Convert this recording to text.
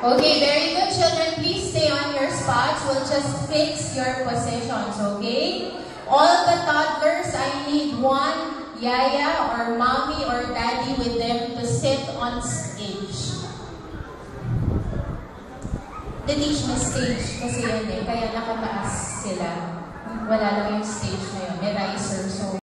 Okay, very good, children. Please stay on your spots. We'll just fix your positions, okay? All the toddlers, I need one yaya or mommy or daddy with them to sit on stage. The teach me stage kasi yan eh, kaya nakataas sila. Wala lang yung stage na yun, may riser. So